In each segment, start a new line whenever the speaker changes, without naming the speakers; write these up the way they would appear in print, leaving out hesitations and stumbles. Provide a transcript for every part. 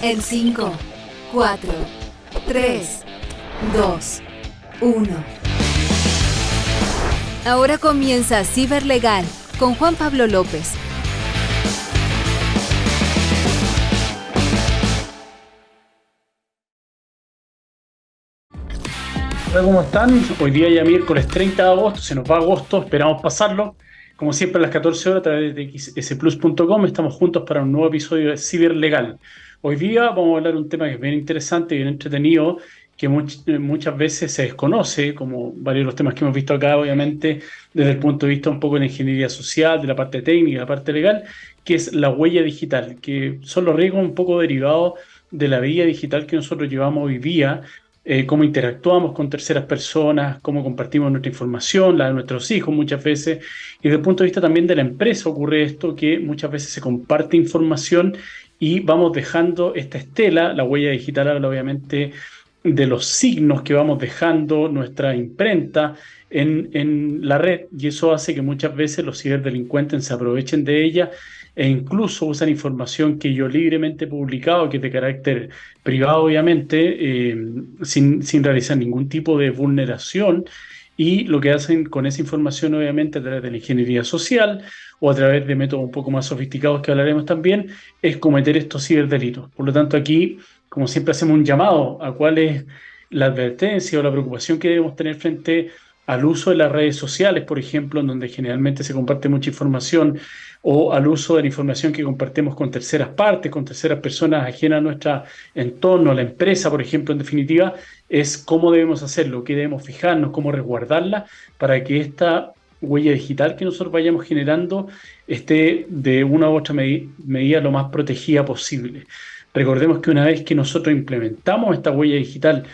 En 5, 4, 3, 2, 1. Ahora comienza Ciberlegal con Juan Pablo López.
Hola, ¿cómo están? Hoy día ya miércoles 30 de agosto, se nos va agosto, esperamos pasarlo. Como siempre a las 14 horas a través de xsplus.com estamos juntos para un nuevo episodio de Ciberlegal. Hoy día vamos a hablar de un tema que es bien interesante y bien entretenido, que muchas veces se desconoce, como varios de los temas que hemos visto acá, obviamente, desde el punto de vista un poco de la ingeniería social, de la parte técnica, de la parte legal, que es la huella digital, que son los riesgos un poco derivados de la vida digital que nosotros llevamos hoy día, cómo interactuamos con terceras personas, cómo compartimos nuestra información, la de nuestros hijos muchas veces, y desde el punto de vista también de la empresa ocurre esto, que muchas veces se comparte información y vamos dejando esta estela. La huella digital habla obviamente de los signos que vamos dejando, nuestra imprenta en la red, y eso hace que muchas veces los ciberdelincuentes se aprovechen de ella e incluso usan información que yo libremente he publicado, que es de carácter privado, obviamente, sin realizar ningún tipo de vulneración. Y lo que hacen con esa información, obviamente, a través de la ingeniería social o a través de métodos un poco más sofisticados que hablaremos también, es cometer estos ciberdelitos. Por lo tanto, aquí, como siempre, hacemos un llamado a cuál es la advertencia o la preocupación que debemos tener frente al uso de las redes sociales, por ejemplo, en donde generalmente se comparte mucha información, o al uso de la información que compartimos con terceras partes, con terceras personas ajenas a nuestro entorno, a la empresa, por ejemplo, en definitiva, es cómo debemos hacerlo, qué debemos fijarnos, cómo resguardarla para que esta huella digital que nosotros vayamos generando esté de una u otra medida lo más protegida posible. Recordemos que una vez que nosotros implementamos esta huella digital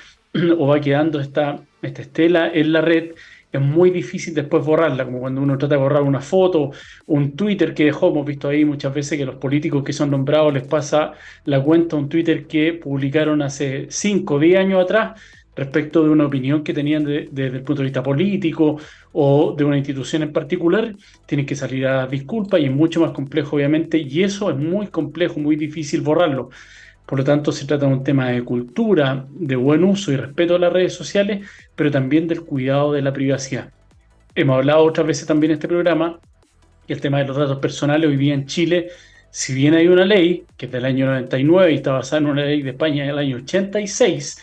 o va quedando esta estela en la red, es muy difícil después borrarla, como cuando uno trata de borrar una foto, un Twitter que dejó. Hemos visto ahí muchas veces que a los políticos que son nombrados les pasa la cuenta a un Twitter que publicaron hace 5 o 10 años atrás respecto de una opinión que tenían desde el punto de vista político o de una institución en particular. Tienen que salir a dar disculpas y es mucho más complejo, obviamente, y eso es muy complejo, muy difícil borrarlo. Por lo tanto, se trata de un tema de cultura, de buen uso y respeto a las redes sociales, pero también del cuidado de la privacidad. Hemos hablado otras veces también en este programa que el tema de los datos personales hoy día en Chile, si bien hay una ley que es del año 99 y está basada en una ley de España del año 86,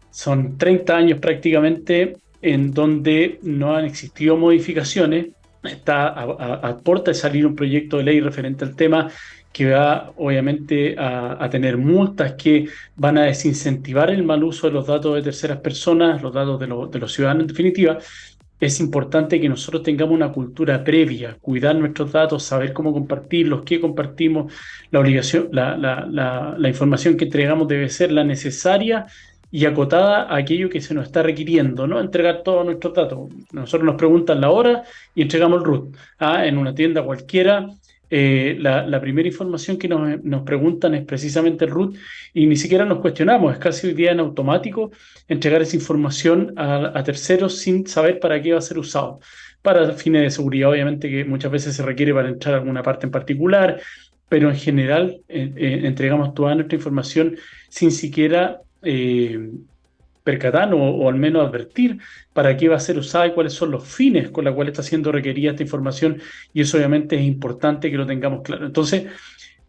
son 30 años prácticamente en donde no han existido modificaciones. Está a puerta de salir un proyecto de ley referente al tema que va obviamente a tener multas que van a desincentivar el mal uso de los datos de terceras personas, los datos de los ciudadanos en definitiva. Es importante que nosotros tengamos una cultura previa, cuidar nuestros datos, saber cómo compartirlos, qué compartimos. La obligación, la información que entregamos debe ser la necesaria y acotada a aquello que se nos está requiriendo, no entregar todos nuestros datos. Nosotros nos preguntan la hora y entregamos el RUT. En una tienda cualquiera, la primera información que nos preguntan es precisamente el RUT y ni siquiera nos cuestionamos, es casi hoy día en automático entregar esa información a terceros sin saber para qué va a ser usado. Para fines de seguridad, obviamente, que muchas veces se requiere para entrar a alguna parte en particular, pero en general entregamos toda nuestra información sin siquiera percatar o al menos advertir para qué va a ser usada y cuáles son los fines con los cuales está siendo requerida esta información, y eso obviamente es importante que lo tengamos claro. Entonces,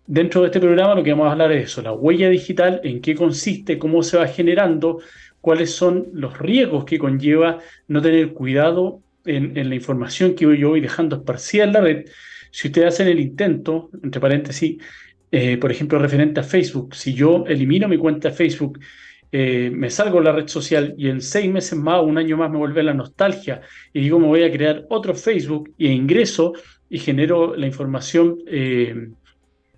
dentro de este programa lo que vamos a hablar es eso, la huella digital, en qué consiste, cómo se va generando, cuáles son los riesgos que conlleva no tener cuidado en la información que yo voy dejando esparcida en la red. Si ustedes hacen el intento, entre paréntesis, por ejemplo, referente a Facebook, si yo elimino mi cuenta de Facebook, me salgo de la red social y en 6 meses más, un año más, me vuelve la nostalgia y digo, me voy a crear otro Facebook e ingreso y genero la información desde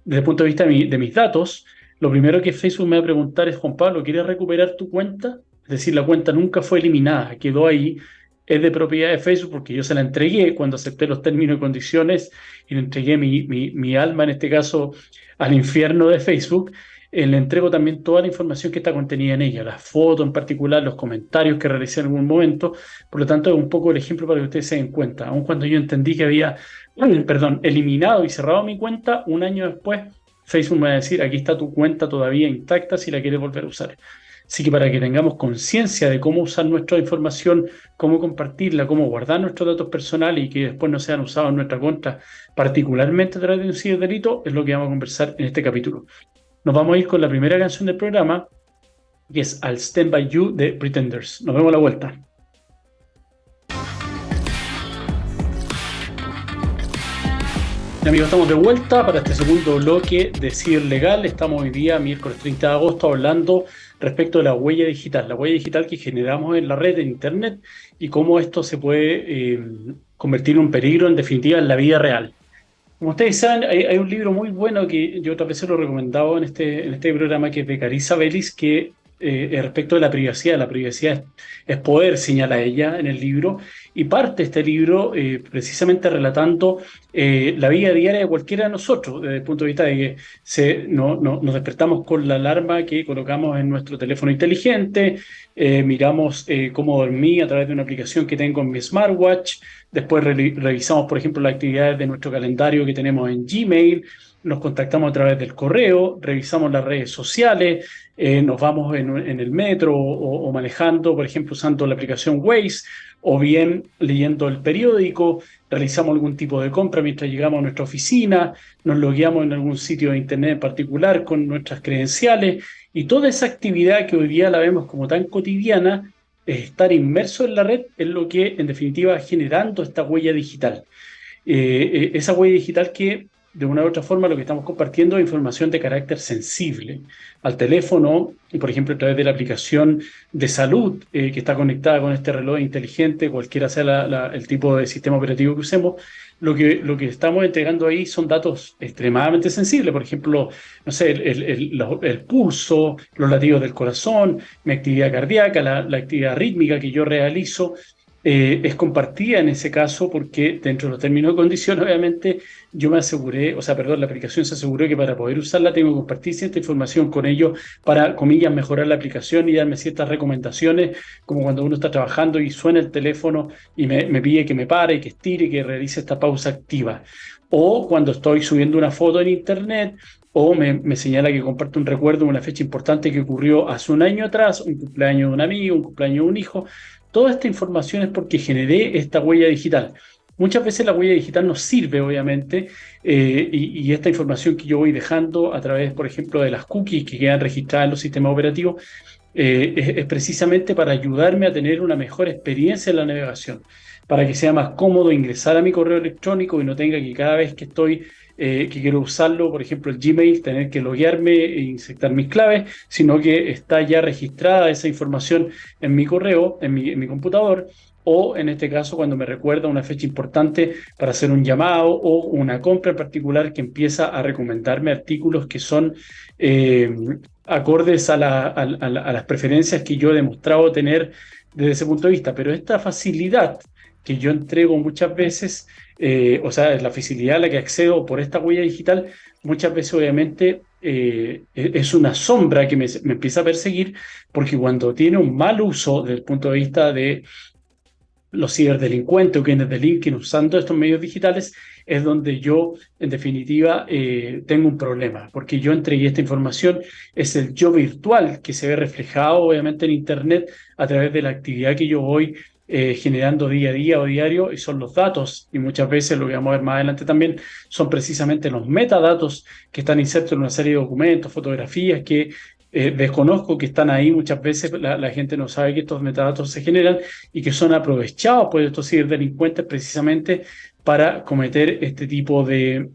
el punto de vista de mis datos, lo primero que Facebook me va a preguntar es: Juan Pablo, ¿quieres recuperar tu cuenta? Es decir, la cuenta nunca fue eliminada, quedó ahí, es de propiedad de Facebook porque yo se la entregué cuando acepté los términos y condiciones y le entregué mi alma, en este caso, al infierno de Facebook. Le entrego también toda la información que está contenida en ella, las fotos en particular, los comentarios que realicé en algún momento. Por lo tanto, es un poco el ejemplo para que ustedes se den cuenta. Aun cuando yo entendí que había, eliminado y cerrado mi cuenta, un año después Facebook me va a decir, aquí está tu cuenta todavía intacta si la quieres volver a usar. Así que para que tengamos conciencia de cómo usar nuestra información, cómo compartirla, cómo guardar nuestros datos personales y que después no sean usados en nuestra contra, particularmente a través de un ciberdelito, es lo que vamos a conversar en este capítulo. Nos vamos a ir con la primera canción del programa, que es I'll Stand By You de Pretenders. Nos vemos a la vuelta. Amigos, estamos de vuelta para este segundo bloque de Ciberlegal. Estamos hoy día, miércoles 30 de agosto, hablando respecto de la huella digital que generamos en la red, en Internet, y cómo esto se puede convertir en un peligro, en definitiva, en la vida real. Como ustedes saben, hay un libro muy bueno que yo otras veces lo he recomendado en este programa, que es de Carissa Bellis, que respecto de la privacidad. La privacidad es poder, señala ella en el libro, y parte este libro precisamente relatando la vida diaria de cualquiera de nosotros, desde el punto de vista de que nos despertamos con la alarma que colocamos en nuestro teléfono inteligente, miramos cómo dormí a través de una aplicación que tengo en mi smartwatch, después revisamos, por ejemplo, las actividades de nuestro calendario que tenemos en Gmail, nos contactamos a través del correo, revisamos las redes sociales, nos vamos en el metro o manejando, por ejemplo, usando la aplicación Waze, o bien leyendo el periódico, realizamos algún tipo de compra mientras llegamos a nuestra oficina, nos logueamos en algún sitio de internet en particular con nuestras credenciales, y toda esa actividad que hoy día la vemos como tan cotidiana, estar inmerso en la red es lo que en definitiva va generando esta huella digital. Esa huella digital que de una u otra forma lo que estamos compartiendo es información de carácter sensible al teléfono, y por ejemplo a través de la aplicación de salud que está conectada con este reloj inteligente, cualquiera sea el tipo de sistema operativo que usemos. Lo que estamos entregando ahí son datos extremadamente sensibles, por ejemplo, no sé, el pulso, los latidos del corazón, mi actividad cardíaca, la actividad rítmica que yo realizo. Es compartida en ese caso porque dentro de los términos y condiciones, obviamente, yo me aseguré, la aplicación se aseguró que para poder usarla tengo que compartir cierta información con ellos para, comillas, mejorar la aplicación y darme ciertas recomendaciones, como cuando uno está trabajando y suena el teléfono y me pide que me pare, que estire, que realice esta pausa activa. O cuando estoy subiendo una foto en internet, o me señala que comparto un recuerdo, una fecha importante que ocurrió hace un año atrás, un cumpleaños de un amigo, un cumpleaños de un hijo. Toda esta información es porque generé esta huella digital. Muchas veces la huella digital nos sirve, obviamente, y esta información que yo voy dejando a través, por ejemplo, de las cookies que quedan registradas en los sistemas operativos, es precisamente para ayudarme a tener una mejor experiencia en la navegación, para que sea más cómodo ingresar a mi correo electrónico y no tenga que cada vez que que quiero usarlo, por ejemplo el Gmail, tener que loguearme e insertar mis claves, sino que está ya registrada esa información en mi correo, en mi computador, o en este caso cuando me recuerda una fecha importante para hacer un llamado o una compra en particular que empieza a recomendarme artículos que son acordes a las preferencias que yo he demostrado tener desde ese punto de vista. Pero esta facilidad que yo entrego muchas veces, la facilidad a la que accedo por esta huella digital, muchas veces obviamente es una sombra que me empieza a perseguir, porque cuando tiene un mal uso desde el punto de vista de los ciberdelincuentes o quienes delinquen usando estos medios digitales, es donde yo, en definitiva, tengo un problema, porque yo entregué esta información, es el yo virtual que se ve reflejado, obviamente, en Internet a través de la actividad que yo voy generando día a día o diario, y son los datos, y muchas veces, lo que vamos a ver más adelante también, son precisamente los metadatos que están insertos en una serie de documentos, fotografías que desconozco que están ahí. Muchas veces la gente no sabe que estos metadatos se generan y que son aprovechados por estos ciberdelincuentes precisamente para cometer este tipo de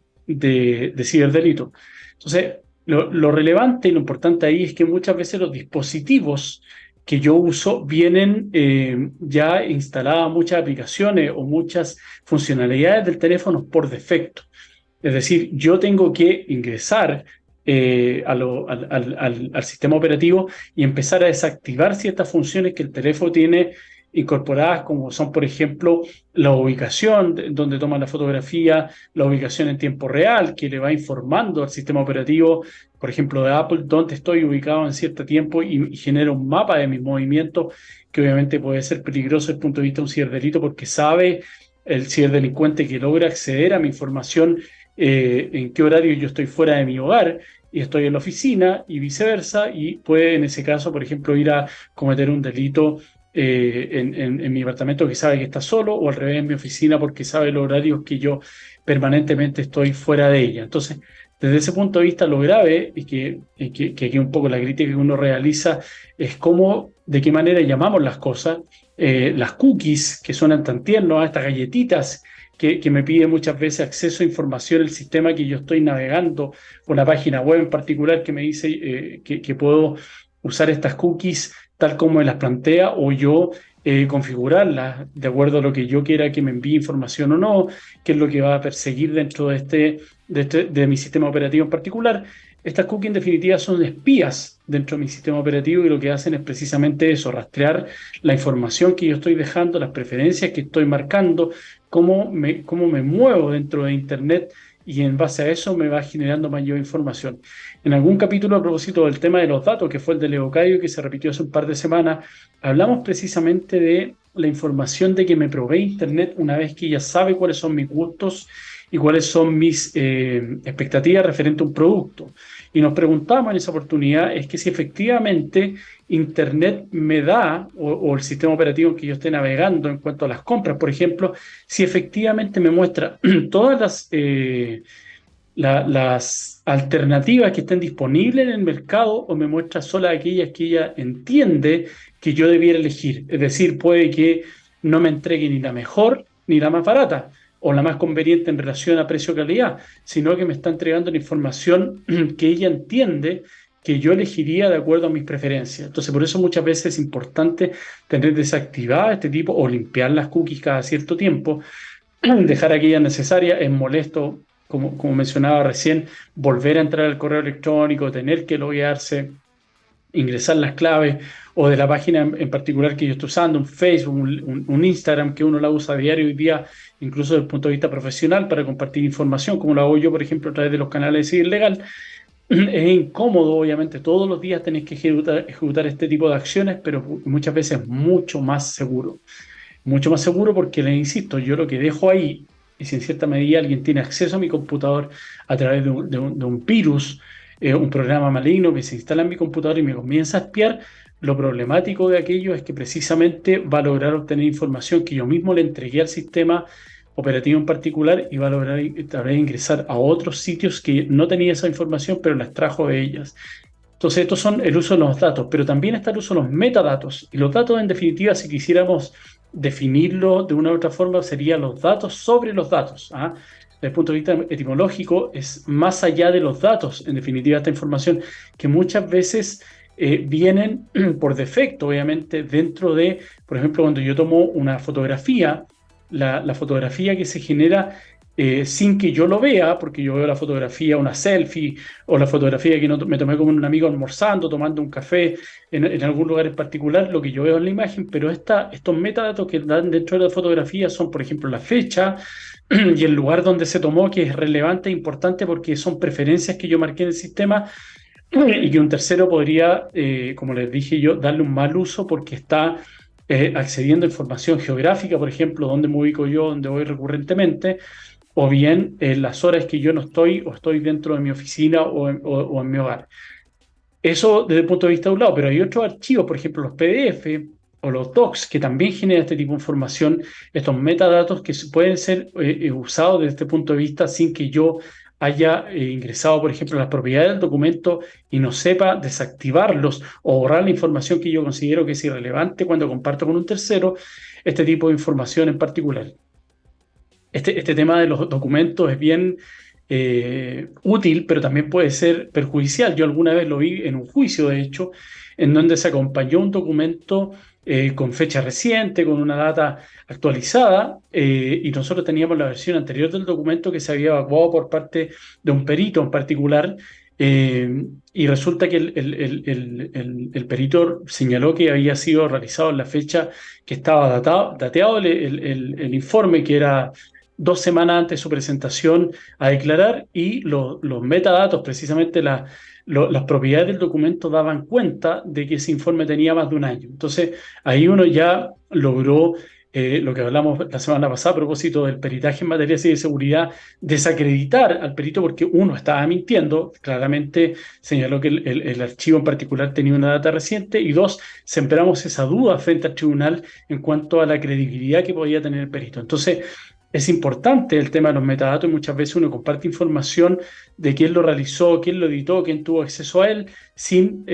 ciberdelito. Entonces, lo relevante y lo importante ahí es que muchas veces los dispositivos que yo uso vienen ya instaladas muchas aplicaciones o muchas funcionalidades del teléfono por defecto. Es decir, yo tengo que ingresar al sistema operativo y empezar a desactivar ciertas funciones que el teléfono tiene incorporadas, como son, por ejemplo, la ubicación donde toma la fotografía, la ubicación en tiempo real, que le va informando al sistema operativo, por ejemplo, de Apple, dónde estoy ubicado en cierto tiempo y genera un mapa de mis movimientos, que obviamente puede ser peligroso desde el punto de vista de un ciberdelito, porque sabe el ciberdelincuente que logra acceder a mi información en qué horario yo estoy fuera de mi hogar y estoy en la oficina y viceversa, y puede en ese caso, por ejemplo, ir a cometer un delito en mi departamento que sabe que está solo, o al revés en mi oficina porque sabe los horarios que yo permanentemente estoy fuera de ella. Entonces, desde ese punto de vista, lo grave, y que aquí un poco la crítica que uno realiza, es cómo, de qué manera llamamos las cosas. Las cookies, que suenan tan tiernos, estas galletitas que me pide muchas veces acceso a información el sistema que yo estoy navegando, o una página web en particular que me dice que puedo usar estas cookies tal como me las plantea, o yo configurarlas de acuerdo a lo que yo quiera que me envíe información o no, qué es lo que va a perseguir dentro de mi sistema operativo en particular. Estas cookies en definitiva son espías dentro de mi sistema operativo, y lo que hacen es precisamente eso: rastrear la información que yo estoy dejando, las preferencias que estoy marcando, cómo me muevo dentro de Internet, y en base a eso me va generando mayor información. En algún capítulo, a propósito del tema de los datos, que fue el de Leocadio, que se repitió hace un par de semanas, hablamos precisamente de la información de que me provee Internet una vez que ella sabe cuáles son mis gustos y cuáles son mis expectativas referente a un producto. Y nos preguntamos en esa oportunidad es que si efectivamente Internet me da, o el sistema operativo en que yo esté navegando en cuanto a las compras, por ejemplo, si efectivamente me muestra todas las alternativas que estén disponibles en el mercado, o me muestra solo aquellas que ella entiende que yo debiera elegir. Es decir, puede que no me entregue ni la mejor ni la más barata o la más conveniente en relación a precio-calidad, sino que me está entregando la información que ella entiende que yo elegiría de acuerdo a mis preferencias. Entonces, por eso muchas veces es importante tener desactivada este tipo, o limpiar las cookies cada cierto tiempo, dejar aquellas necesarias. Es molesto, como mencionaba recién, volver a entrar al correo electrónico, tener que loguearse, ingresar las claves, o de la página en particular que yo estoy usando, un Facebook, un Instagram, que uno la usa a diario hoy día, incluso desde el punto de vista profesional, para compartir información, como lo hago yo, por ejemplo, a través de los canales de Ciberlegal. Es incómodo, obviamente, todos los días tenés que ejecutar este tipo de acciones, pero muchas veces mucho más seguro. Mucho más seguro porque, les insisto, yo lo que dejo ahí, y si en cierta medida alguien tiene acceso a mi computador a través de un virus, un programa maligno que se instala en mi computador y me comienza a espiar, lo problemático de aquello es que precisamente va a lograr obtener información que yo mismo le entregué al sistema operativo en particular, y va a lograr tal vez ingresar a otros sitios que no tenía esa información, pero la extrajo de ellas. Entonces, estos son el uso de los datos, pero también está el uso de los metadatos. Y los datos, en definitiva, si quisiéramos definirlo de una u otra forma, serían los datos sobre los datos. Desde el punto de vista etimológico, es más allá de los datos, en definitiva, esta información que muchas veces vienen por defecto, obviamente, dentro de, por ejemplo, cuando yo tomo una fotografía, la fotografía que se genera sin que yo lo vea, porque yo veo la fotografía, una selfie, o la fotografía que me tomé con un amigo almorzando, tomando un café en algún lugar en particular, lo que yo veo en la imagen, pero estos metadatos que dan dentro de la fotografía son, por ejemplo, la fecha y el lugar donde se tomó, que es relevante e importante porque son preferencias que yo marqué en el sistema, y que un tercero podría, como les dije yo, darle un mal uso porque está accediendo a información geográfica, por ejemplo, dónde me ubico yo, dónde voy recurrentemente, o bien las horas que yo no estoy, o estoy dentro de mi oficina, o en mi hogar. Eso desde el punto de vista de un lado, pero hay otros archivos, por ejemplo, los PDF o los docs, que también generan este tipo de información, estos metadatos que pueden ser usados desde este punto de vista sin que yo haya ingresado, por ejemplo, las propiedades del documento y no sepa desactivarlos o borrar la información que yo considero que es irrelevante cuando comparto con un tercero este tipo de información en particular. Este tema de los documentos es bien útil, pero también puede ser perjudicial. Yo alguna vez lo vi en un juicio, de hecho, en donde se acompañó un documento con fecha reciente, con una data actualizada, y nosotros teníamos la versión anterior del documento que se había evacuado por parte de un perito en particular, y resulta que el perito señaló que había sido realizado en la fecha que estaba dateado el informe, que era 2 semanas antes de su presentación a declarar, y los metadatos, precisamente las propiedades del documento, daban cuenta de que ese informe tenía más de un año. Entonces, ahí uno ya logró lo que hablamos la semana pasada a propósito del peritaje en materia de ciberseguridad, desacreditar al perito porque uno estaba mintiendo, claramente señaló que el archivo en particular tenía una data reciente, y dos, sembramos esa duda frente al tribunal en cuanto a la credibilidad que podía tener el perito. Entonces, es importante el tema de los metadatos y muchas veces uno comparte información de quién lo realizó, quién lo editó, quién tuvo acceso a él, sin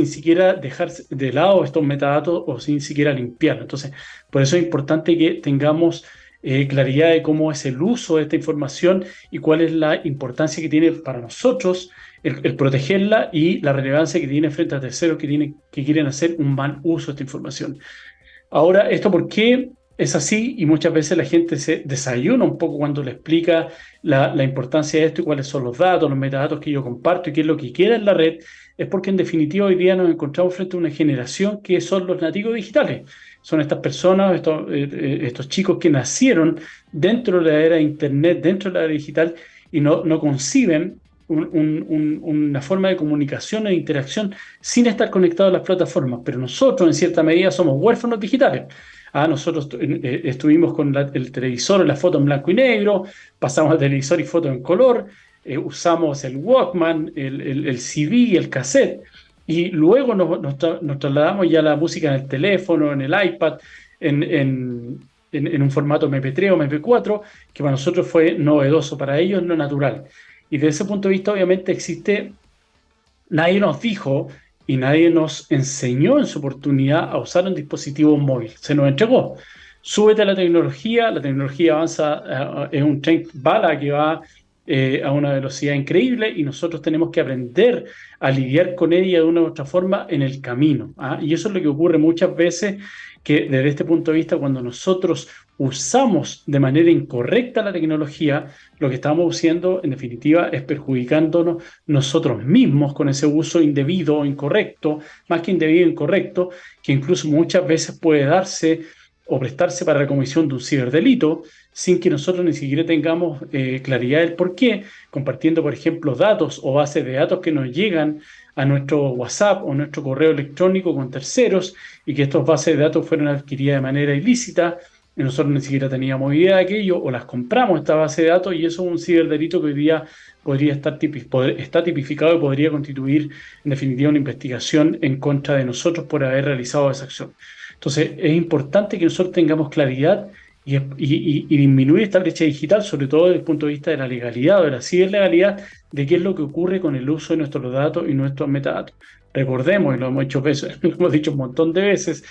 siquiera dejar de lado estos metadatos o sin siquiera limpiarlo. Entonces, por eso es importante que tengamos claridad de cómo es el uso de esta información y cuál es la importancia que tiene para nosotros el protegerla y la relevancia que tiene frente a terceros que quieren hacer un mal uso de esta información. Ahora, ¿esto por qué es así? Y muchas veces la gente se desayuna un poco cuando le explica la importancia de esto y cuáles son los datos, los metadatos que yo comparto y qué es lo que queda en la red. Es porque en definitiva hoy día nos encontramos frente a una generación que son los nativos digitales. Son estas personas, estos chicos que nacieron dentro de la era de Internet, dentro de la era digital, y no conciben una forma de comunicación e interacción sin estar conectados a las plataformas. Pero nosotros, en cierta medida, somos huérfanos digitales. Nosotros estuvimos con el televisor, la foto en blanco y negro, pasamos al televisor y foto en color, usamos el Walkman, el CD, el cassette, y luego nos trasladamos ya a la música en el teléfono, en el iPad, en un formato MP3 o MP4, que para nosotros fue novedoso, para ellos no natural. Y desde ese punto de vista, obviamente, nadie nos dijo y nadie nos enseñó en su oportunidad a usar un dispositivo móvil. Se nos entregó. Súbete a la tecnología avanza, es un tren bala que va a una velocidad increíble y nosotros tenemos que aprender a lidiar con ella de una u otra forma en el camino. Y eso es lo que ocurre muchas veces, que desde este punto de vista, cuando nosotros usamos de manera incorrecta la tecnología, lo que estamos haciendo en definitiva es perjudicándonos nosotros mismos con ese uso indebido o incorrecto, más que indebido e incorrecto, que incluso muchas veces puede darse o prestarse para la comisión de un ciberdelito sin que nosotros ni siquiera tengamos claridad del por qué, compartiendo, por ejemplo, datos o bases de datos que nos llegan a nuestro WhatsApp o nuestro correo electrónico con terceros, y que estas bases de datos fueron adquiridas de manera ilícita, y nosotros ni siquiera teníamos idea de aquello, o las compramos, esta base de datos, y eso es un ciberdelito que hoy día podría estar está tipificado y podría constituir, en definitiva, una investigación en contra de nosotros por haber realizado esa acción. Entonces, es importante que nosotros tengamos claridad y disminuir esta brecha digital, sobre todo desde el punto de vista de la legalidad o de la ciberlegalidad, de qué es lo que ocurre con el uso de nuestros datos y nuestros metadatos. Recordemos, y lo hemos hecho veces, lo hemos dicho un montón de veces,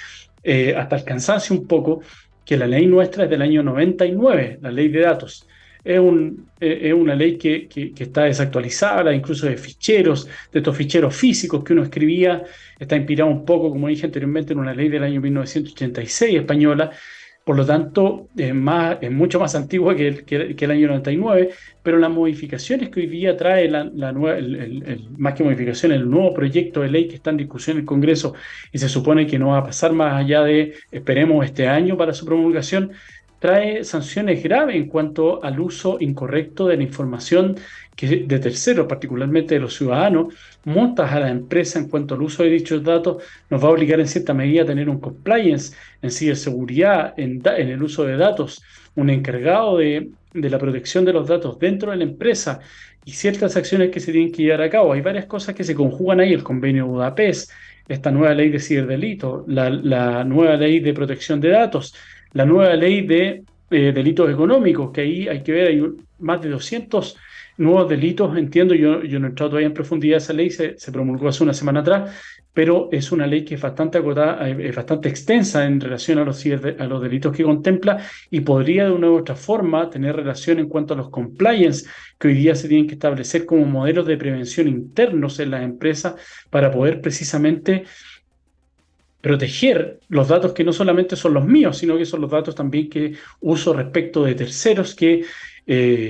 hasta el cansancio un poco, que la ley nuestra es del año 99, la ley de datos. Es una ley que está desactualizada, incluso de ficheros, de estos ficheros físicos que uno escribía. Está inspirado un poco, como dije anteriormente, en una ley del año 1986 española. Por lo tanto, es mucho más antigua que el año 99, pero las modificaciones que hoy día trae más que modificaciones, el nuevo proyecto de ley que está en discusión en el Congreso y se supone que no va a pasar más allá de, esperemos, este año para su promulgación, trae sanciones graves en cuanto al uso incorrecto de la información de terceros, particularmente de los ciudadanos, multas a la empresa en cuanto al uso de dichos datos. Nos va a obligar en cierta medida a tener un compliance en ciberseguridad, en el uso de datos, un encargado de la protección de los datos dentro de la empresa y ciertas acciones que se tienen que llevar a cabo. Hay varias cosas que se conjugan ahí: el convenio de Budapest, esta nueva ley de ciberdelito, la nueva ley de protección de datos, la nueva ley de delitos económicos, que ahí hay que ver, hay más de 200 nuevos delitos, entiendo, yo no he entrado todavía en profundidad. Esa ley se promulgó hace una semana atrás, pero es una ley que es bastante acotada, bastante extensa en relación a los delitos que contempla, y podría de una u otra forma tener relación en cuanto a los compliance que hoy día se tienen que establecer como modelos de prevención internos en las empresas para poder precisamente proteger los datos que no solamente son los míos, sino que son los datos también que uso respecto de terceros que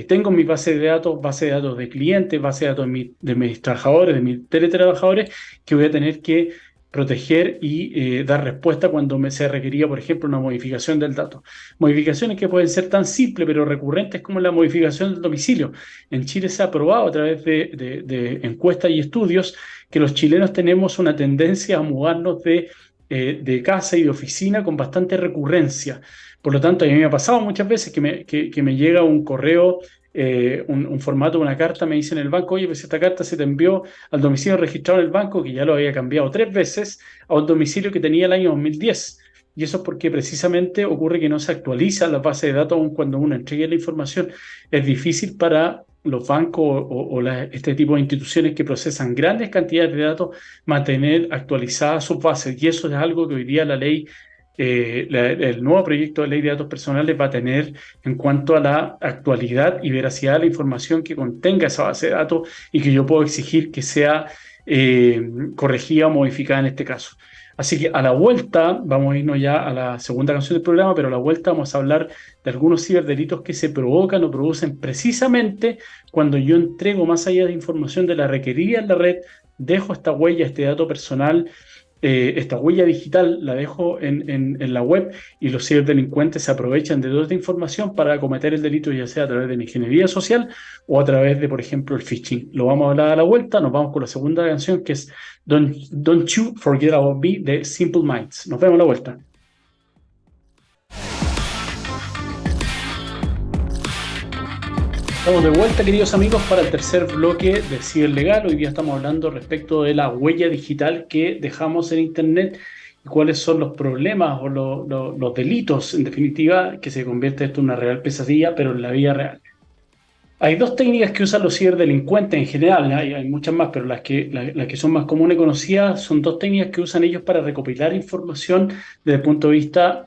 tengo en mi base de datos de clientes, base de datos de mis trabajadores, de mis teletrabajadores, que voy a tener que proteger y dar respuesta cuando se requería, por ejemplo, una modificación del dato. Modificaciones que pueden ser tan simples pero recurrentes como la modificación del domicilio. En Chile se ha probado a través de encuestas y estudios que los chilenos tenemos una tendencia a mudarnos de casa y de oficina con bastante recurrencia. Por lo tanto, a mí me ha pasado muchas veces que me llega un correo, un formato de una carta, me dicen en el banco, oye, pues esta carta se te envió al domicilio registrado en el banco, que ya lo había cambiado 3 veces, a un domicilio que tenía el año 2010. Y eso es porque precisamente ocurre que no se actualiza la base de datos aun cuando uno entregue la información. Es difícil para los bancos este tipo de instituciones que procesan grandes cantidades de datos mantener actualizadas sus bases. Y eso es algo que hoy día la ley, el nuevo proyecto de ley de datos personales va a tener en cuanto a la actualidad y veracidad de la información que contenga esa base de datos y que yo puedo exigir que sea corregida o modificada en este caso. Así que a la vuelta, vamos a irnos ya a la segunda canción del programa, pero a la vuelta vamos a hablar de algunos ciberdelitos que se provocan o producen precisamente cuando yo entrego más allá de información de la requerida en la red, dejo esta huella, este dato personal, esta huella digital, la dejo en la web y los ciberdelincuentes se aprovechan de toda esta información para cometer el delito, ya sea a través de la ingeniería social o a través de, por ejemplo, el phishing. Lo vamos a hablar a la vuelta, nos vamos con la segunda canción que es Don't You Forget About Me de Simple Minds. Nos vemos a la vuelta. Estamos de vuelta, queridos amigos, para el tercer bloque de Ciberlegal. Hoy día estamos hablando respecto de la huella digital que dejamos en Internet y cuáles son los problemas o los delitos, en definitiva, que se convierte esto en una real pesadilla, pero en la vida real. Hay dos técnicas que usan los ciberdelincuentes en general, hay muchas más, pero las que son más comunes y conocidas son dos técnicas que usan ellos para recopilar información desde el punto de vista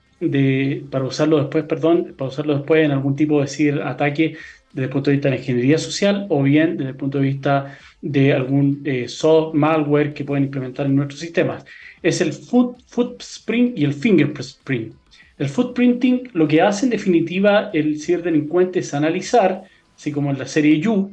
para usarlo después en algún tipo de ciberataque desde el punto de vista de la ingeniería social o bien desde el punto de vista de algún malware que pueden implementar en nuestros sistemas. Es el footprint y el fingerprint. El footprinting, lo que hace en definitiva el ciberdelincuente es analizar, así como en la serie You,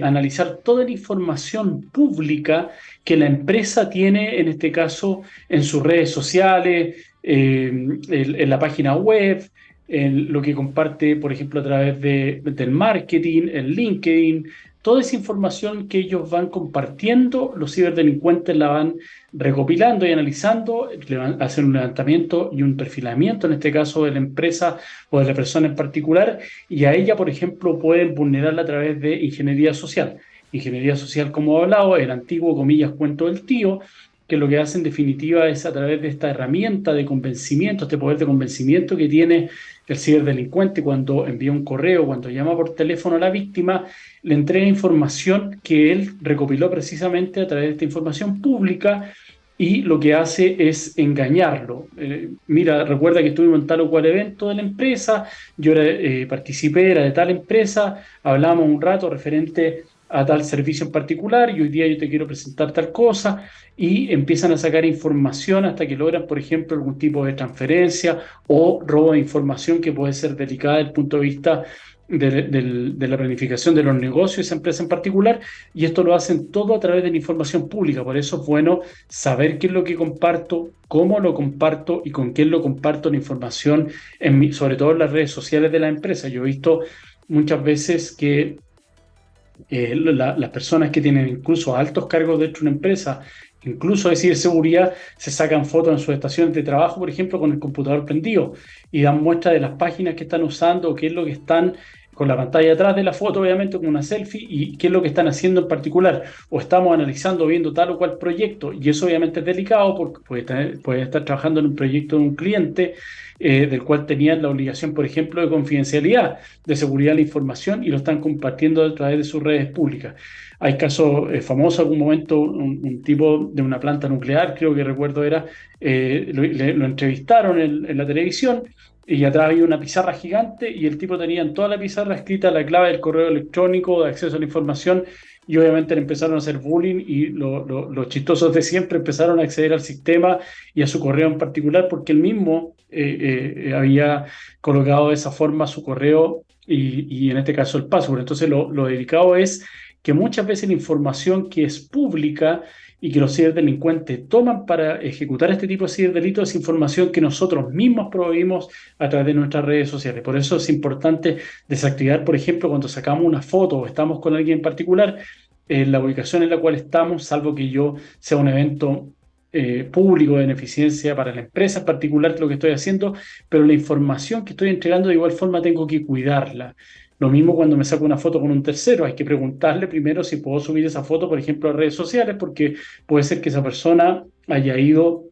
analizar toda la información pública que la empresa tiene, en este caso, en sus redes sociales, en la página web, en lo que comparte, por ejemplo, a través del marketing, en LinkedIn. Toda esa información que ellos van compartiendo, los ciberdelincuentes la van recopilando y analizando, le van a hacer un levantamiento y un perfilamiento, en este caso de la empresa o de la persona en particular, y a ella, por ejemplo, pueden vulnerarla a través de ingeniería social. Ingeniería social, como he hablado, el antiguo, comillas, cuento del tío, que lo que hace en definitiva es a través de esta herramienta de convencimiento, este poder de convencimiento que tiene el ciberdelincuente cuando envía un correo, cuando llama por teléfono a la víctima, le entrega información que él recopiló precisamente a través de esta información pública y lo que hace es engañarlo. Mira, recuerda que estuvimos en tal o cual evento de la empresa, yo participé, era de tal empresa, hablamos un rato referente a tal servicio en particular y hoy día yo te quiero presentar tal cosa y empiezan a sacar información hasta que logran, por ejemplo, algún tipo de transferencia o robo de información que puede ser delicada desde el punto de vista de la planificación de los negocios de esa empresa en particular, y esto lo hacen todo a través de la información pública. Por eso es bueno saber qué es lo que comparto, cómo lo comparto y con quién lo comparto la información, sobre todo en las redes sociales de la empresa. Yo he visto muchas veces que las personas que tienen incluso altos cargos dentro de una empresa, incluso de ciberseguridad, se sacan fotos en sus estaciones de trabajo, por ejemplo, con el computador prendido y dan muestra de las páginas que están usando o qué es lo que están con la pantalla atrás de la foto, obviamente con una selfie, y qué es lo que están haciendo en particular, o estamos analizando, viendo tal o cual proyecto, y eso obviamente es delicado porque puede estar trabajando en un proyecto de un cliente del cual tenían la obligación, por ejemplo, de confidencialidad, de seguridad de la información, y lo están compartiendo a través de sus redes públicas. Hay casos famosos, algún momento un tipo de una planta nuclear, creo que recuerdo era, lo entrevistaron en la televisión, y atrás había una pizarra gigante y el tipo tenía en toda la pizarra escrita la clave del correo electrónico de acceso a la información, y obviamente le empezaron a hacer bullying y los chistosos de siempre empezaron a acceder al sistema y a su correo en particular porque él mismo había colocado de esa forma su correo y en este caso el password. Entonces lo delicado es que muchas veces la información que es pública y que los ciberdelincuentes toman para ejecutar este tipo de ciberdelitos es información que nosotros mismos proveímos a través de nuestras redes sociales. Por eso es importante desactivar, por ejemplo, cuando sacamos una foto o estamos con alguien en particular, la ubicación en la cual estamos, salvo que yo sea un evento público, de beneficencia para la empresa en particular lo que estoy haciendo, pero la información que estoy entregando de igual forma tengo que cuidarla. Lo mismo cuando me saco una foto con un tercero, hay que preguntarle primero si puedo subir esa foto, por ejemplo, a redes sociales, porque puede ser que esa persona haya ido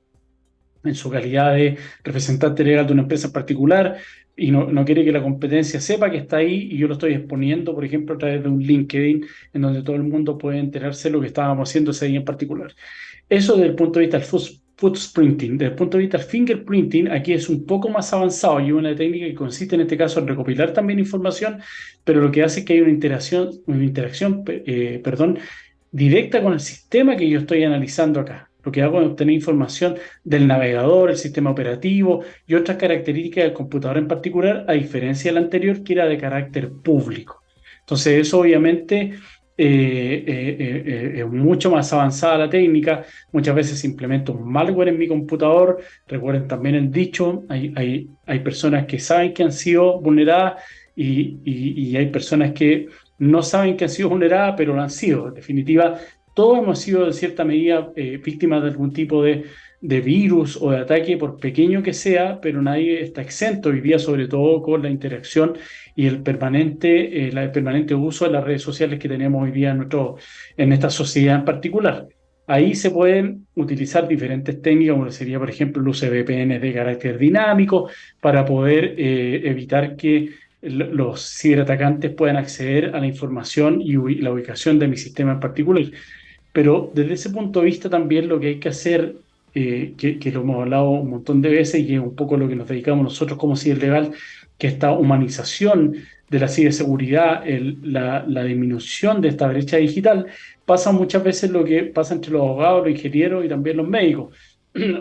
en su calidad de representante legal de una empresa en particular y no quiere que la competencia sepa que está ahí y yo lo estoy exponiendo, por ejemplo, a través de un LinkedIn en donde todo el mundo puede enterarse de lo que estábamos haciendo ese día en particular. Eso desde el punto de vista del footprinting. Desde el punto de vista del fingerprinting, aquí es un poco más avanzado y una técnica que consiste en este caso en recopilar también información, pero lo que hace es que hay una interacción directa con el sistema que yo estoy analizando acá. Lo que hago es obtener información del navegador, el sistema operativo y otras características del computador en particular, a diferencia del anterior, que era de carácter público. Entonces, eso obviamente es mucho más avanzada la técnica. Muchas veces implemento un malware en mi computador. Recuerden también el dicho, hay personas que saben que han sido vulneradas y hay personas que no saben que han sido vulneradas, pero lo han sido. En definitiva, todos hemos sido de cierta medida víctimas de algún tipo de virus o de ataque, por pequeño que sea, pero nadie está exento hoy día, sobre todo con la interacción y el permanente uso de las redes sociales que tenemos hoy día en esta sociedad en particular. Ahí se pueden utilizar diferentes técnicas, como sería, por ejemplo, el uso de VPN de carácter dinámico, para poder evitar que los ciberatacantes puedan acceder a la información y la ubicación de mi sistema en particular. Pero desde ese punto de vista también lo que hay que hacer, que lo hemos hablado un montón de veces y es un poco lo que nos dedicamos nosotros como ciberlegal, que esta humanización de la ciberseguridad, la disminución de esta brecha digital, pasa muchas veces lo que pasa entre los abogados, los ingenieros y también los médicos.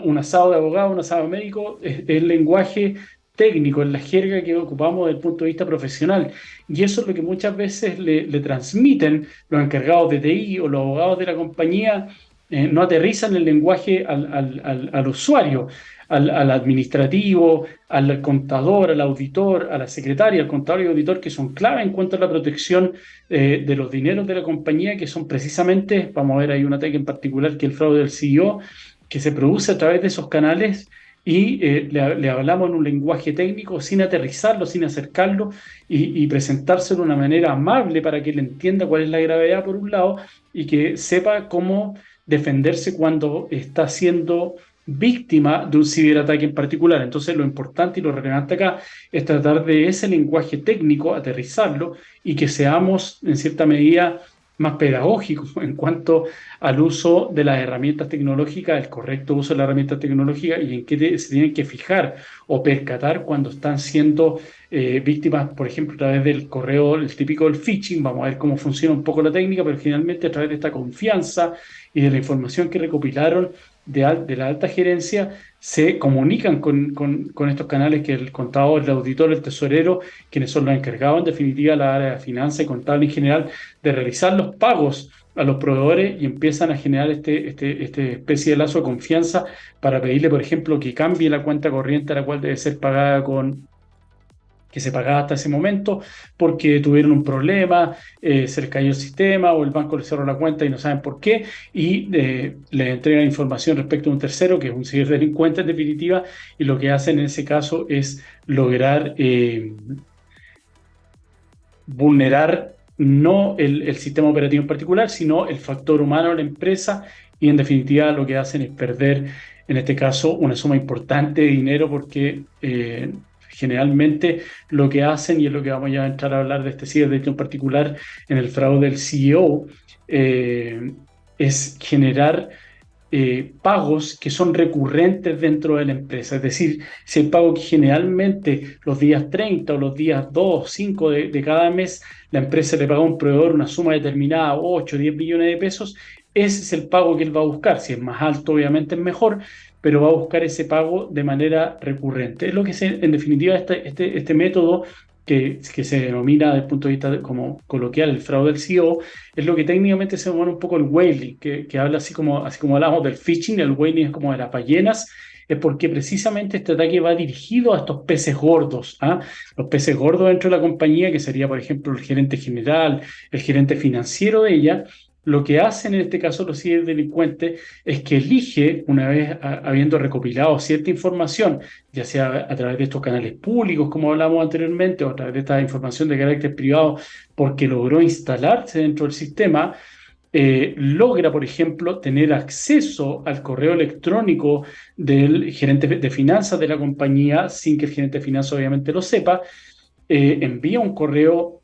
Un asado de abogado, un asado de médico, es el lenguaje técnico, es la jerga que ocupamos desde el punto de vista profesional. Y eso es lo que muchas veces le transmiten los encargados de TI o los abogados de la compañía. No aterrizan el lenguaje al usuario, al administrativo, al contador, al auditor, a la secretaria, al contador y auditor, que son clave en cuanto a la protección de los dineros de la compañía, que son precisamente, vamos a ver, hay una técnica en particular que es el fraude del CEO, que se produce a través de esos canales y le hablamos en un lenguaje técnico sin aterrizarlo, sin acercarlo y presentárselo de una manera amable para que él entienda cuál es la gravedad por un lado y que sepa cómo defenderse cuando está siendo víctima de un ciberataque en particular. Entonces lo importante y lo relevante acá es tratar de ese lenguaje técnico, aterrizarlo y que seamos en cierta medida más pedagógicos en cuanto al uso de las herramientas tecnológicas, el correcto uso de las herramientas tecnológicas y en qué se tienen que fijar o percatar cuando están siendo víctimas, por ejemplo, a través del correo, el típico del phishing. Vamos a ver cómo funciona un poco la técnica, pero finalmente a través de esta confianza y de la información que recopilaron de la alta gerencia, se comunican con estos canales que el contador, el auditor, el tesorero, quienes son los encargados en definitiva la área de finanzas y contable en general, de realizar los pagos a los proveedores y empiezan a generar este especie de lazo de confianza para pedirle, por ejemplo, que cambie la cuenta corriente a la cual debe ser pagada que se pagaba hasta ese momento porque tuvieron un problema, se les cayó el sistema o el banco les cerró la cuenta y no saben por qué y les entregan información respecto a un tercero que es un ciberdelincuente en definitiva y lo que hacen en ese caso es lograr vulnerar no el sistema operativo en particular, sino el factor humano de la empresa y en definitiva lo que hacen es perder, en este caso, una suma importante de dinero porque generalmente lo que hacen, y es lo que vamos ya a entrar a hablar de este ciberdelito en particular en el fraude del CEO, es generar pagos que son recurrentes dentro de la empresa. Es decir, si el pago que generalmente los días 30 o los días 2, 5 de cada mes, la empresa le paga a un proveedor una suma determinada, 8, 10 millones de pesos, ese es el pago que él va a buscar. Si es más alto, obviamente es mejor, pero va a buscar ese pago de manera recurrente. Es lo que en definitiva este método que se denomina desde el punto de vista como coloquial el fraude del CEO, es lo que técnicamente se llama un poco el whaling, que habla así como hablamos del phishing, el whaling es como de las ballenas, es porque precisamente este ataque va dirigido a estos peces gordos, ¿ah? Los peces gordos dentro de la compañía, que sería, por ejemplo, el gerente general, el gerente financiero de ella, lo que hacen en este caso los ciberdelincuentes es que elige, una vez habiendo recopilado cierta información, ya sea a través de estos canales públicos, como hablamos anteriormente, o a través de esta información de carácter privado, porque logró instalarse dentro del sistema, logra, por ejemplo, tener acceso al correo electrónico del gerente de finanzas de la compañía, sin que el gerente de finanzas obviamente lo sepa, envía un correo,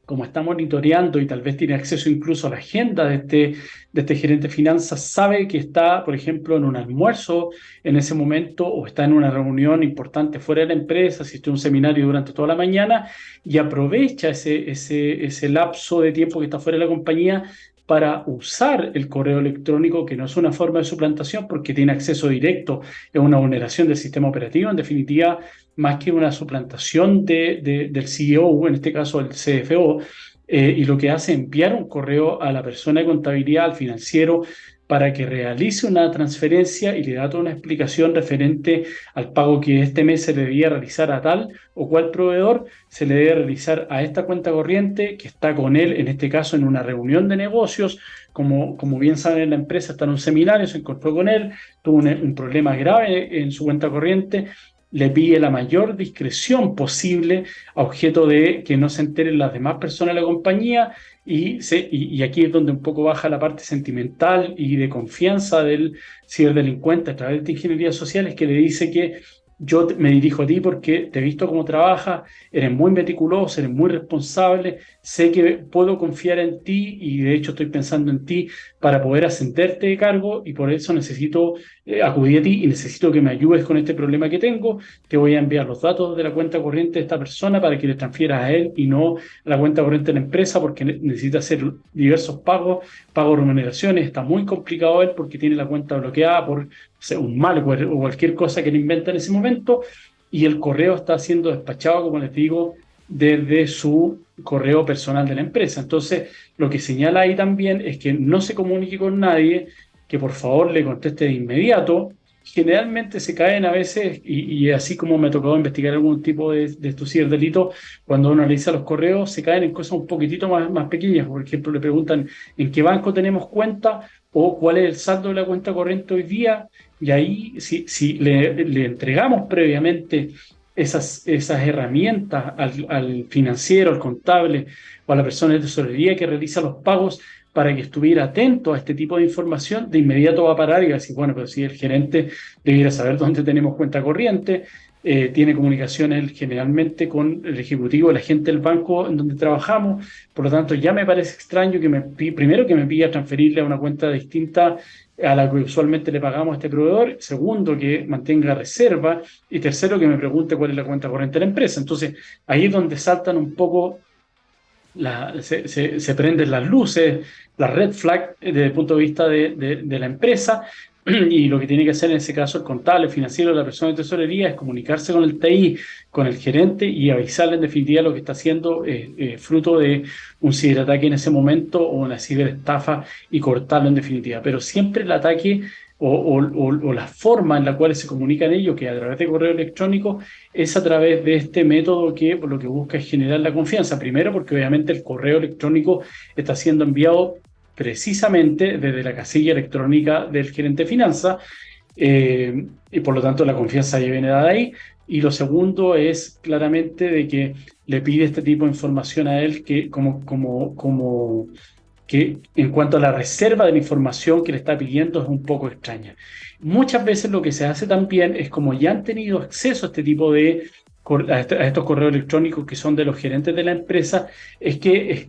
como está monitoreando y tal vez tiene acceso incluso a la agenda de este gerente de finanzas, sabe que está, por ejemplo, en un almuerzo en ese momento o está en una reunión importante fuera de la empresa, asistió a un seminario durante toda la mañana y aprovecha ese lapso de tiempo que está fuera de la compañía para usar el correo electrónico, que no es una forma de suplantación porque tiene acceso directo, es una vulneración del sistema operativo, en definitiva, más que una suplantación del CEO, en este caso el CFO, y lo que hace es enviar un correo a la persona de contabilidad, al financiero, para que realice una transferencia y le da toda una explicación referente al pago que este mes se le debía realizar a tal o cual proveedor, se le debe realizar a esta cuenta corriente que está con él, en este caso en una reunión de negocios. Como bien saben, en la empresa está en un seminario, se encontró con él, tuvo un problema grave en su cuenta corriente, le pide la mayor discreción posible a objeto de que no se enteren las demás personas de la compañía y aquí es donde un poco baja la parte sentimental y de confianza del ciberdelincuente a través de ingeniería social, es que le dice que me dirijo a ti porque te he visto cómo trabajas, eres muy meticuloso, eres muy responsable, sé que puedo confiar en ti y de hecho estoy pensando en ti para poder ascenderte de cargo y por eso necesito acudir a ti y necesito que me ayudes con este problema que tengo. Te voy a enviar los datos de la cuenta corriente de esta persona para que le transfieras a él y no a la cuenta corriente de la empresa porque necesita hacer diversos pagos de remuneraciones. Está muy complicado él porque tiene la cuenta bloqueada por un malware o cualquier cosa que le inventa en ese momento y el correo está siendo despachado, como les digo, desde su correo personal de la empresa. Entonces, lo que señala ahí también es que no se comunique con nadie, que por favor le conteste de inmediato. Generalmente se caen a veces, y así como me ha tocado investigar algún tipo de estos ciberdelitos, cuando uno analiza los correos, se caen en cosas un poquitito más pequeñas. Por ejemplo, le preguntan en qué banco tenemos cuenta o cuál es el saldo de la cuenta corriente hoy día, y ahí si le entregamos previamente esas herramientas al financiero, al contable o a la persona de tesorería que realiza los pagos para que estuviera atento a este tipo de información, de inmediato va a parar y va a decir, bueno, pero si el gerente debiera saber dónde tenemos cuenta corriente, tiene comunicaciones generalmente con el ejecutivo, la gente del banco en donde trabajamos, por lo tanto ya me parece extraño que primero que me pida transferirle a una cuenta distinta a la que usualmente le pagamos a este proveedor, segundo que mantenga reserva y tercero que me pregunte cuál es la cuenta corriente de la empresa. Entonces ahí es donde saltan un poco se prenden las luces, las red flag desde el punto de vista de la empresa y lo que tiene que hacer en ese caso el contable, el financiero, la persona de tesorería es comunicarse con el TI, con el gerente y avisarle en definitiva lo que está haciendo fruto de un ciberataque en ese momento o una ciberestafa y cortarlo en definitiva. Pero siempre el ataque o la forma en la cual se comunican ellos, que a través de correo electrónico, es a través de este método que lo que busca es generar la confianza. Primero, porque obviamente el correo electrónico está siendo enviado precisamente desde la casilla electrónica del gerente de finanzas, y por lo tanto la confianza ya viene dada ahí. Y lo segundo es claramente de que le pide este tipo de información a él que que en cuanto a la reserva de la información que le está pidiendo es un poco extraña. Muchas veces lo que se hace también es como ya han tenido acceso a este tipo a estos correos electrónicos que son de los gerentes de la empresa, es que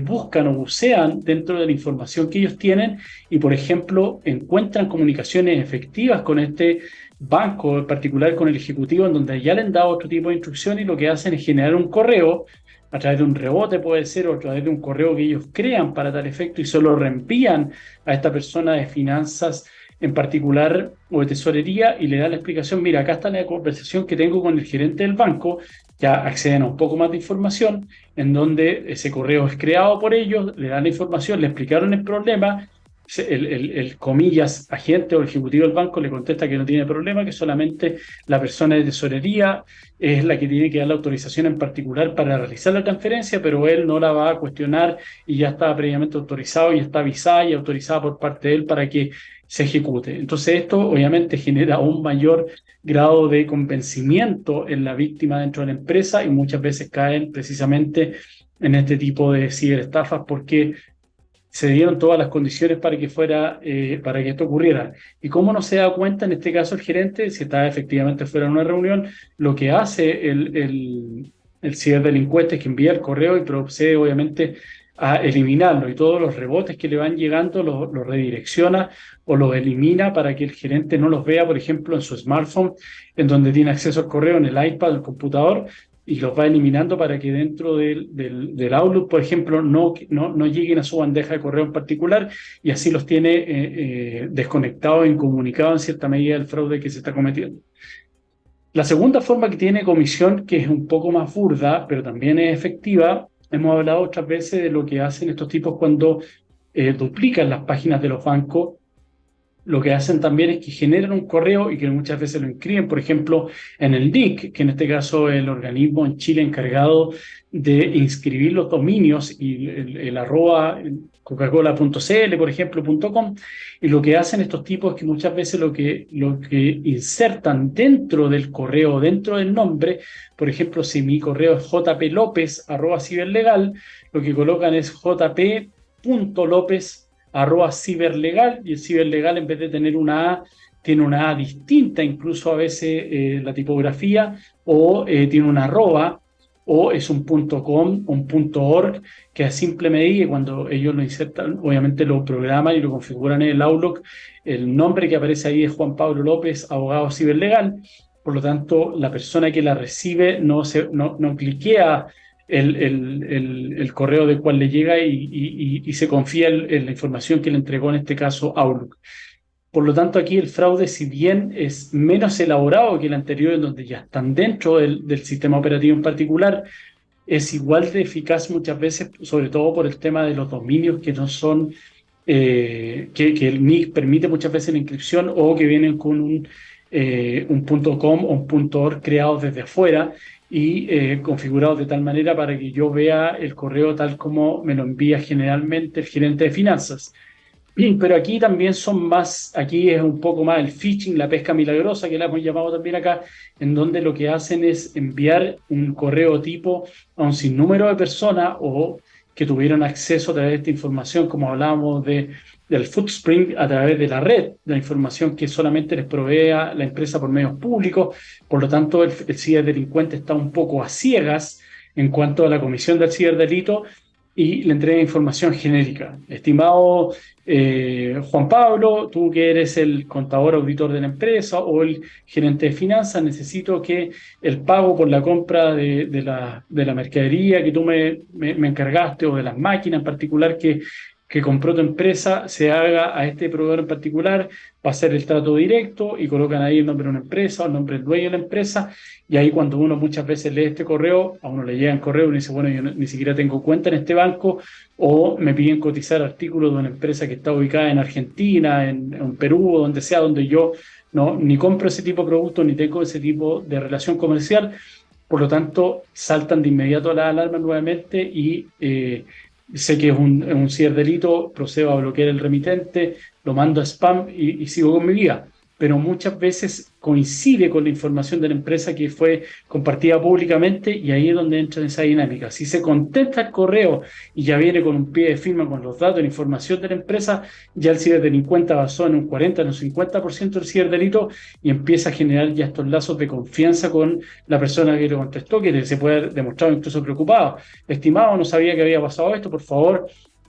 buscan o bucean dentro de la información que ellos tienen y, por ejemplo, encuentran comunicaciones efectivas con este banco, en particular con el ejecutivo, en donde ya le han dado otro tipo de instrucción y lo que hacen es generar un correo a través de un rebote puede ser, o a través de un correo que ellos crean para tal efecto y solo reenvían a esta persona de finanzas en particular o de tesorería y le dan la explicación, mira, acá está la conversación que tengo con el gerente del banco, ya acceden a un poco más de información en donde ese correo es creado por ellos, le dan la información, le explicaron el problema el comillas agente o ejecutivo del banco le contesta que no tiene problema, que solamente la persona de tesorería es la que tiene que dar la autorización en particular para realizar la transferencia, pero él no la va a cuestionar y ya está previamente autorizado y está avisada y autorizada por parte de él para que se ejecute. Entonces esto obviamente genera un mayor grado de convencimiento en la víctima dentro de la empresa y muchas veces caen precisamente en este tipo de ciberestafas porque se dieron todas las condiciones para que para que esto ocurriera. Y cómo no se da cuenta, en este caso, el gerente, si está efectivamente fuera de una reunión, lo que hace el ciberdelincuente es que envía el correo y procede, obviamente, a eliminarlo. Y todos los rebotes que le van llegando los redirecciona o los elimina para que el gerente no los vea, por ejemplo, en su smartphone, en donde tiene acceso al correo, en el iPad, en el computador, y los va eliminando para que dentro del Outlook, por ejemplo, no lleguen a su bandeja de correo en particular y así los tiene desconectados, incomunicados en cierta medida del fraude que se está cometiendo. La segunda forma que tiene comisión, que es un poco más burda, pero también es efectiva, hemos hablado otras veces de lo que hacen estos tipos cuando duplican las páginas de los bancos. Lo que hacen también es que generan un correo y que muchas veces lo inscriben, por ejemplo, en el NIC, que en este caso es el organismo en Chile encargado de inscribir los dominios y el arroba coca-cola.cl, por ejemplo, .com. Y lo que hacen estos tipos es que muchas veces lo que insertan dentro del correo, dentro del nombre, por ejemplo, si mi correo es jplopez@ciberlegal, lo que colocan es jp.lopez @ciberlegal, y el ciberlegal en vez de tener una A, tiene una A distinta, incluso a veces la tipografía, o tiene una arroba, o es un .com, un .org, que a simple medida, cuando ellos lo insertan, obviamente lo programan y lo configuran en el Outlook, el nombre que aparece ahí es Juan Pablo López, abogado ciberlegal, por lo tanto, la persona que la recibe no cliquea el correo del cual le llega y se confía en la información que le entregó, en este caso, Outlook. Por lo tanto, aquí el fraude, si bien es menos elaborado que el anterior, en donde ya están dentro del sistema operativo en particular, es igual de eficaz muchas veces, sobre todo por el tema de los dominios que no son, que el NIC permite muchas veces la inscripción o que vienen con un .com o un .org creados desde afuera y configurados de tal manera para que yo vea el correo tal como me lo envía generalmente el gerente de finanzas. Pero aquí también aquí es un poco más el phishing, la pesca milagrosa, que la hemos llamado también acá, en donde lo que hacen es enviar un correo tipo a un sinnúmero de personas o que tuvieron acceso a través de esta información, como hablábamos del footprint, a través de la red, de la información que solamente les provea la empresa por medios públicos. Por lo tanto, el ciberdelincuente está un poco a ciegas en cuanto a la comisión del ciberdelito y le entrega información genérica. Estimado Juan Pablo, tú que eres el contador auditor de la empresa o el gerente de finanzas, necesito que el pago por la compra de la mercadería que tú me encargaste o de las máquinas en particular que compró tu empresa se haga a este proveedor en particular, va a ser el trato directo y colocan ahí el nombre de una empresa o el nombre del dueño de la empresa, y ahí cuando uno muchas veces lee este correo, a uno le llega el correo y dice, bueno, yo ni siquiera tengo cuenta en este banco, o me piden cotizar artículos de una empresa que está ubicada en Argentina, en Perú, o donde sea, donde yo ni compro ese tipo de productos, ni tengo ese tipo de relación comercial. Por lo tanto, saltan de inmediato las alarmas nuevamente y sé que es un ciberdelito, procedo a bloquear el remitente, lo mando a spam y sigo con mi vida. Pero muchas veces coincide con la información de la empresa que fue compartida públicamente y ahí es donde entra en esa dinámica. Si se contesta el correo y ya viene con un pie de firma con los datos, la información de la empresa, ya el ciberdelincuente avanzó en un 40, en un 50% del ciberdelito y empieza a generar ya estos lazos de confianza con la persona que le contestó, que se puede haber demostrado incluso preocupado. Estimado, no sabía que había pasado esto, por favor,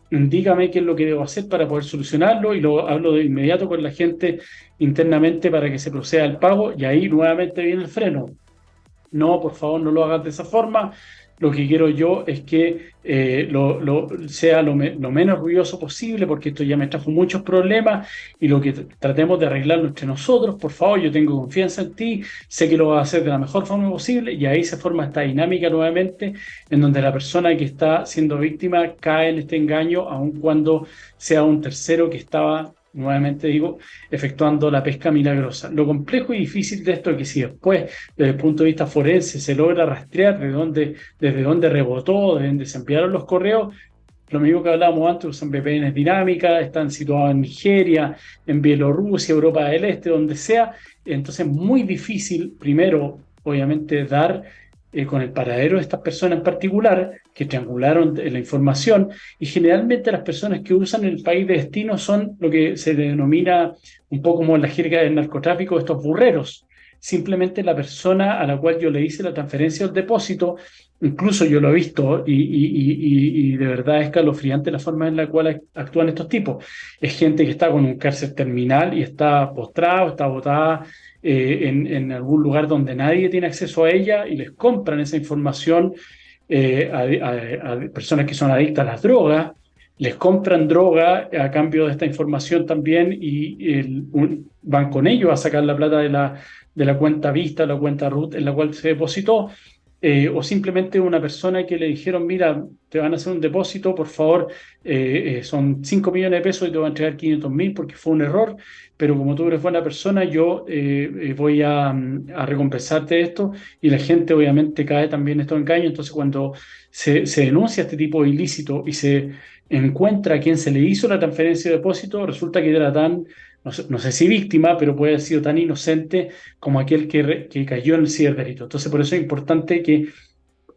indícame qué es lo que debo hacer para poder solucionarlo, y lo hablo de inmediato con la gente internamente para que se proceda al pago, y ahí nuevamente viene el freno. No, por favor, no lo hagas de esa forma. lo que quiero yo es que sea lo menos ruidoso posible, porque esto ya me trajo muchos problemas y lo que tratemos de arreglarlo entre nosotros. Por favor, yo tengo confianza en ti, sé que lo vas a hacer de la mejor forma posible, y ahí se forma esta dinámica nuevamente en donde la persona que está siendo víctima cae en este engaño, aun cuando sea un tercero que estaba, nuevamente digo, efectuando la pesca milagrosa. Lo complejo y difícil de esto es que si después, desde el punto de vista forense, se logra rastrear desde dónde rebotó, desde dónde se enviaron los correos, lo mismo que hablábamos antes, usan VPNs dinámicas, están situados en Nigeria, en Bielorrusia, Europa del Este, donde sea. Entonces es muy difícil, primero, obviamente, dar con el paradero de estas personas en particular, que triangularon la información, y generalmente las personas que usan el país de destino son lo que se denomina un poco como en la jerga del narcotráfico, estos burreros. Simplemente la persona a la cual yo le hice la transferencia del depósito, incluso yo lo he visto y de verdad es escalofriante la forma en la cual actúan estos tipos. Es gente que está con un cáncer terminal y está postrado, está botada en algún lugar donde nadie tiene acceso a ella, y les compran esa información a personas que son adictas a las drogas. Les compran droga a cambio de esta información también, y van con ellos a sacar la plata de la cuenta Vista, la cuenta RUT en la cual se depositó. O simplemente una persona que le dijeron, mira, te van a hacer un depósito, por favor, son 5 millones de pesos y te van a entregar 500.000 porque fue un error, pero como tú eres buena persona, yo voy a recompensarte esto, y la gente obviamente cae también en estos engaños. Entonces cuando se denuncia este tipo de ilícito y se encuentra a quien se le hizo la transferencia de depósito, resulta que era tan, no sé si víctima, pero puede haber sido tan inocente como aquel que cayó en el ciberdelito. Entonces, por eso es importante que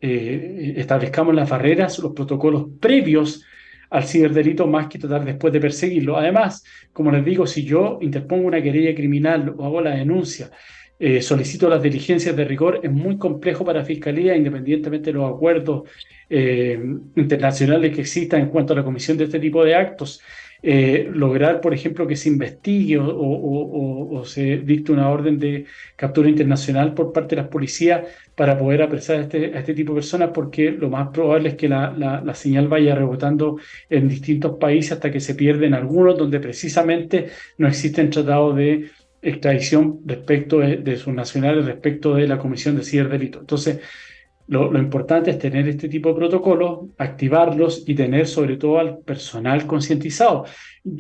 establezcamos las barreras, los protocolos previos al ciberdelito, más que tratar después de perseguirlo. Además, como les digo, si yo interpongo una querella criminal o hago la denuncia, solicito las diligencias de rigor, es muy complejo para la Fiscalía, independientemente de los acuerdos internacionales que existan en cuanto a la comisión de este tipo de actos. Lograr, por ejemplo, que se investigue o se dicte una orden de captura internacional por parte de las policías para poder apresar a este tipo de personas, porque lo más probable es que la señal vaya rebotando en distintos países hasta que se pierden algunos donde precisamente no existen tratados de extradición respecto de sus nacionales, respecto de la comisión de ciberdelitos. Entonces, lo importante es tener este tipo de protocolos, activarlos y tener sobre todo al personal concientizado.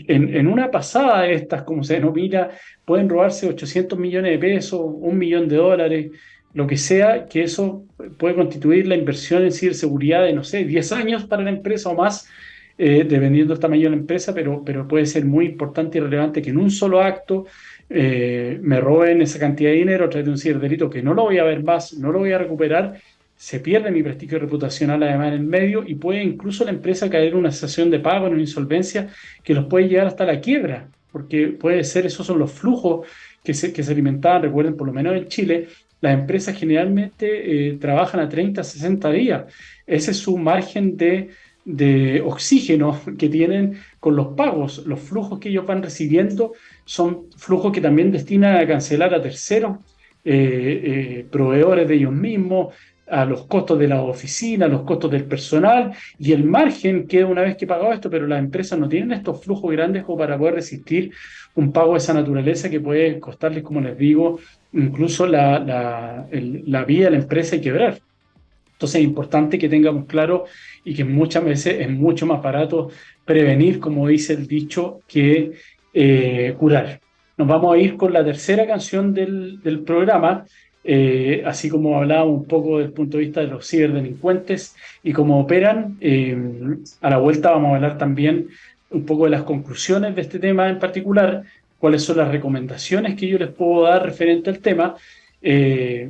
En una pasada de estas, como se denomina, pueden robarse 800 millones de pesos, $1.000.000, lo que sea, que eso puede constituir la inversión en ciberseguridad de, no sé, 10 años para la empresa o más, dependiendo del tamaño de la empresa, pero puede ser muy importante y relevante que en un solo acto me roben esa cantidad de dinero a través de un ciberdelito que no lo voy a ver más, no lo voy a recuperar. Se pierde mi prestigio reputacional además en el medio, y puede incluso la empresa caer en una cesación de pago, en una insolvencia que los puede llevar hasta la quiebra, porque puede ser, esos son los flujos que se alimentaban. Recuerden, por lo menos en Chile, las empresas generalmente trabajan a 30, 60 días. Ese es su margen de oxígeno que tienen con los pagos. Los flujos que ellos van recibiendo son flujos que también destinan a cancelar a terceros, proveedores de ellos mismos, a los costos de la oficina, a los costos del personal, y el margen queda una vez que pagado esto, pero las empresas no tienen estos flujos grandes como para poder resistir un pago de esa naturaleza que puede costarles, como les digo, incluso la vida de la empresa y quebrar. Entonces es importante que tengamos claro, y que muchas veces es mucho más barato prevenir, como dice el dicho, que curar. Nos vamos a ir con la tercera canción del programa. Así como hablábamos un poco desde el punto de vista de los ciberdelincuentes y cómo operan. A la vuelta vamos a hablar también un poco de las conclusiones de este tema en particular, cuáles son las recomendaciones que yo les puedo dar referente al tema,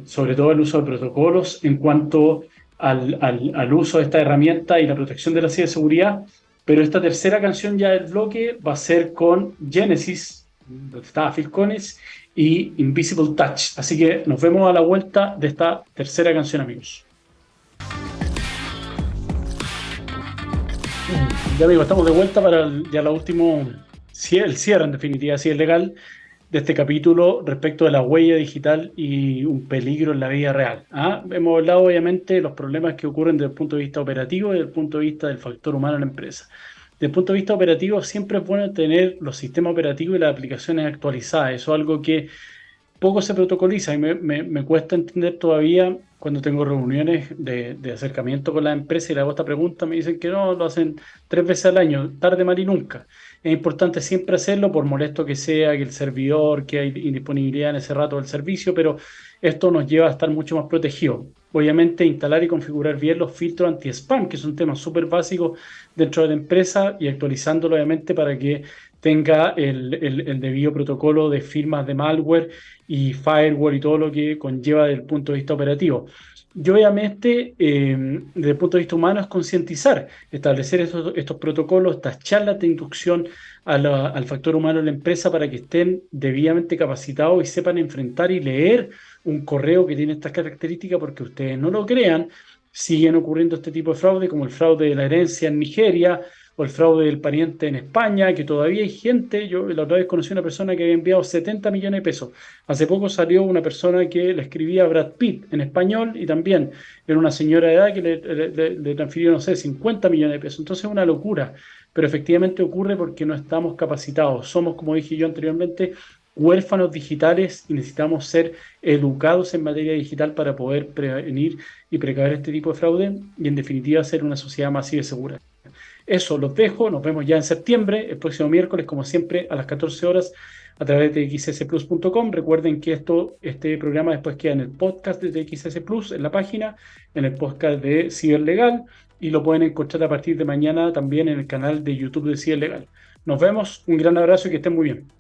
sobre todo el uso de protocolos en cuanto al uso de esta herramienta y la protección de la ciberseguridad. Pero esta tercera canción ya del bloque va a ser con Genesis, donde estaba Phil Collins, y Invisible Touch. Así que nos vemos a la vuelta de esta tercera canción, amigos. Ya, amigos, estamos de vuelta para ya la último, el cierre en definitiva, si es legal, de este capítulo respecto de la huella digital y un peligro en la vida real. ¿Ah? Hemos hablado obviamente de los problemas que ocurren desde el punto de vista operativo y desde el punto de vista del factor humano en la empresa. Desde el punto de vista operativo, siempre es bueno tener los sistemas operativos y las aplicaciones actualizadas. Eso es algo que poco se protocoliza y me cuesta entender todavía cuando tengo reuniones de acercamiento con la empresa y le hago esta pregunta, me dicen que no, lo hacen 3 veces al año, tarde, mal y nunca. Es importante siempre hacerlo, por molesto que sea, que el servidor, que hay indisponibilidad en ese rato del servicio, pero esto nos lleva a estar mucho más protegidos. Obviamente, instalar y configurar bien los filtros anti-spam, que es un tema súper básico dentro de la empresa, y actualizándolo obviamente para que tenga el debido protocolo de firmas de malware y firewall y todo lo que conlleva desde el punto de vista operativo. Y obviamente, desde el punto de vista humano, es concientizar, establecer estos protocolos, estas charlas de inducción al factor humano en la empresa para que estén debidamente capacitados y sepan enfrentar y leer un correo que tiene estas características, porque ustedes no lo crean, siguen ocurriendo este tipo de fraude, como el fraude de la herencia en Nigeria o el fraude del pariente en España, que todavía hay gente. Yo la otra vez conocí a una persona que había enviado 70 millones de pesos. Hace poco salió una persona que le escribía a Brad Pitt en español y también era una señora de edad que le transfirió, no sé, 50 millones de pesos. Entonces es una locura, pero efectivamente ocurre porque no estamos capacitados. Somos, como dije yo anteriormente, huérfanos digitales y necesitamos ser educados en materia digital para poder prevenir y precaver este tipo de fraude y, en definitiva, ser una sociedad más y segura. Eso, los dejo, nos vemos ya en septiembre, el próximo miércoles, como siempre, a las 14 horas, a través de txsplus.com. Recuerden que este programa después queda en el podcast de TXS Plus, en la página, en el podcast de Ciberlegal, y lo pueden encontrar a partir de mañana también en el canal de YouTube de Ciberlegal. Nos vemos, un gran abrazo y que estén muy bien.